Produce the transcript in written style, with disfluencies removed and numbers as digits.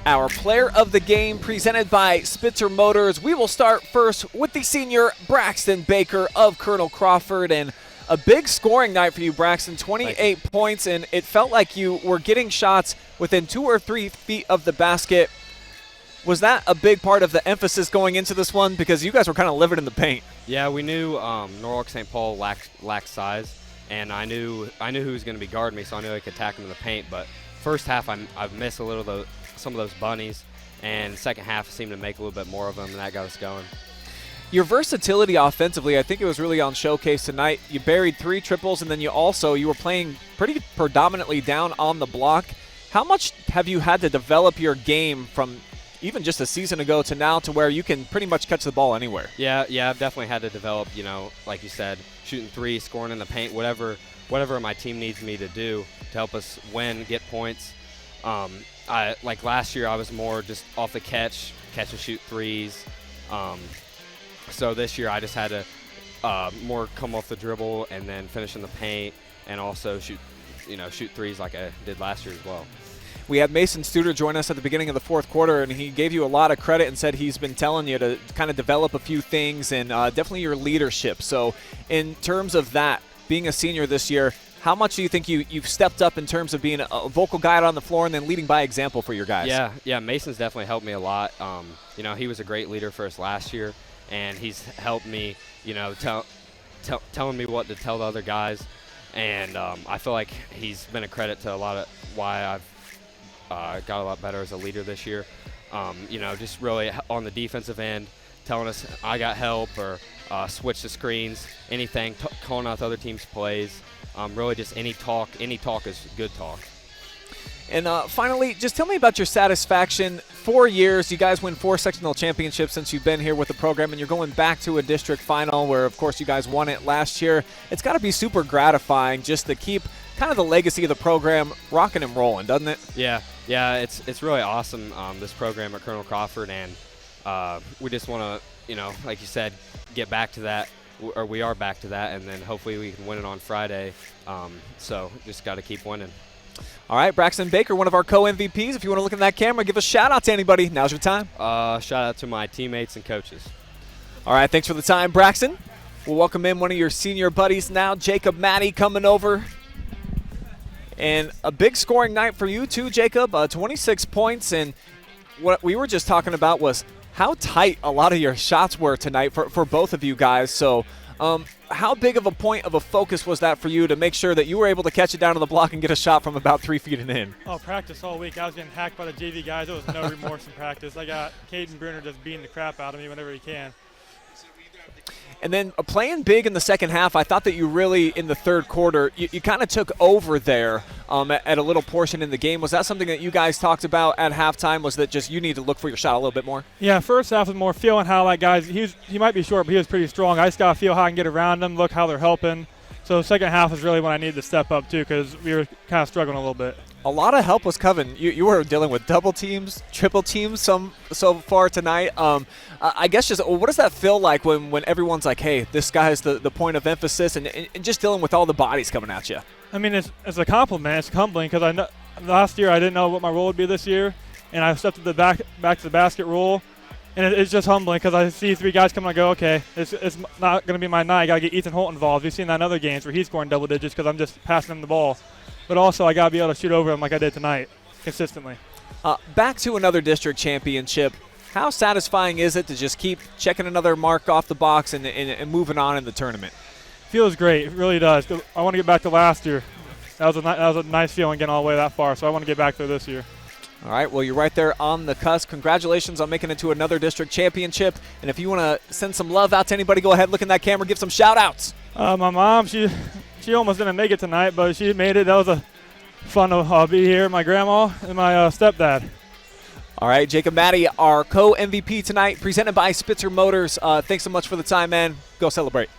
Our player of the game presented by Spitzer Motors. We will start first with the senior Braxton Baker of Colonel Crawford, and a big scoring night for you, Braxton. 28 points, and it felt like you were getting shots within 2 or 3 feet of the basket. Was that a big part of the emphasis going into this one, because you guys were kind of living in the paint? Yeah, we knew Norwalk St. Paul lacked size, and I knew who was going to be guarding me, so I knew I could attack him in the paint. But first half, I missed a little of some of those bunnies, and second half seemed to make a little bit more of them, and that got us going. Your versatility offensively, I think it was really on showcase tonight. You buried 3 triples, and then you were playing pretty predominantly down on the block. How much have you had to develop your game from even just a season ago to now, to where you can pretty much catch the ball anywhere? Yeah, I've definitely had to develop, like you said, shooting 3, scoring in the paint, whatever my team needs me to do to help us win, get points. Like last year, I was more just off the catch and shoot 3s. So this year, I just had to more come off the dribble and then finish in the paint, and also shoot 3s like I did last year as well. We had Mason Studer join us at the beginning of the fourth quarter, and he gave you a lot of credit and said he's been telling you to kind of develop a few things, and definitely your leadership. So in terms of that, being a senior this year, how much do you think you've stepped up in terms of being a vocal guy out on the floor and then leading by example for your guys? Yeah, Mason's definitely helped me a lot. He was a great leader for us last year, and he's helped me, telling me what to tell the other guys. And I feel like he's been a credit to a lot of why I've got a lot better as a leader this year. Just really on the defensive end, telling us I got help, or switch the screens, anything, calling out the other team's plays. Really just any talk is good talk. And finally, just tell me about your satisfaction. 4 years, you guys win 4 sectional championships since you've been here with the program, and you're going back to a district final where, of course, you guys won it last year. It's got to be super gratifying just to keep kind of the legacy of the program rocking and rolling, doesn't it? Yeah, it's really awesome, this program at Colonel Crawford, and we just want to, like you said, get back to that. Or we are back to that, and then hopefully we can win it on Friday. So just got to keep winning. All right, Braxton Baker, one of our co-MVPs. If you want to look in that camera, give a shout-out to anybody. Now's your time. Shout-out to my teammates and coaches. All right, thanks for the time, Braxton. We'll welcome in one of your senior buddies now, Jacob Maddy, coming over. And a big scoring night for you too, Jacob. 26 points, and what we were just talking about was how tight a lot of your shots were tonight for both of you guys. So how big of a point of a focus was that for you to make sure that you were able to catch it down on the block and get a shot from about 3 feet and in? Oh, practice all week. I was getting hacked by the JV guys. There was no remorse in practice. I got Caden Bruner just beating the crap out of me whenever he can. And then playing big in the second half, I thought that you really, in the third quarter, you kind of took over there at a little portion in the game. Was that something that you guys talked about at halftime? Was that just you need to look for your shot a little bit more? Yeah, first half was more feeling how that guy's he might be short, but he was pretty strong. I just got to feel how I can get around him, look how they're helping. So second half is really when I needed to step up too, because we were kind of struggling a little bit. A lot of help was coming. You were dealing with double teams, triple teams so far tonight. I guess just what does that feel like when everyone's like, hey, this guy's the point of emphasis, and just dealing with all the bodies coming at you? I mean, it's a compliment. It's humbling, because last year I didn't know what my role would be this year, and I stepped to the back to the basket role, and it's just humbling because I see 3 guys coming and I go, okay, it's not going to be my night. I got to get Ethan Holt involved. We've seen that in other games where he's scoring double digits because I'm just passing him the ball. But also I got to be able to shoot over him like I did tonight consistently. Back to another district championship. How satisfying is it to just keep checking another mark off the box and moving on in the tournament? Feels great. It really does. I want to get back to last year. That was a nice feeling getting all the way that far, so I want to get back there this year. All right, well, you're right there on the cusp. Congratulations on making it to another district championship. And if you want to send some love out to anybody, go ahead, look in that camera, give some shout-outs. My mom, she almost didn't make it tonight, but she made it. That was fun to be here. My grandma and my stepdad. All right, Jacob Maddy, our co-MVP tonight, presented by Spitzer Motors. Thanks so much for the time, man. Go celebrate.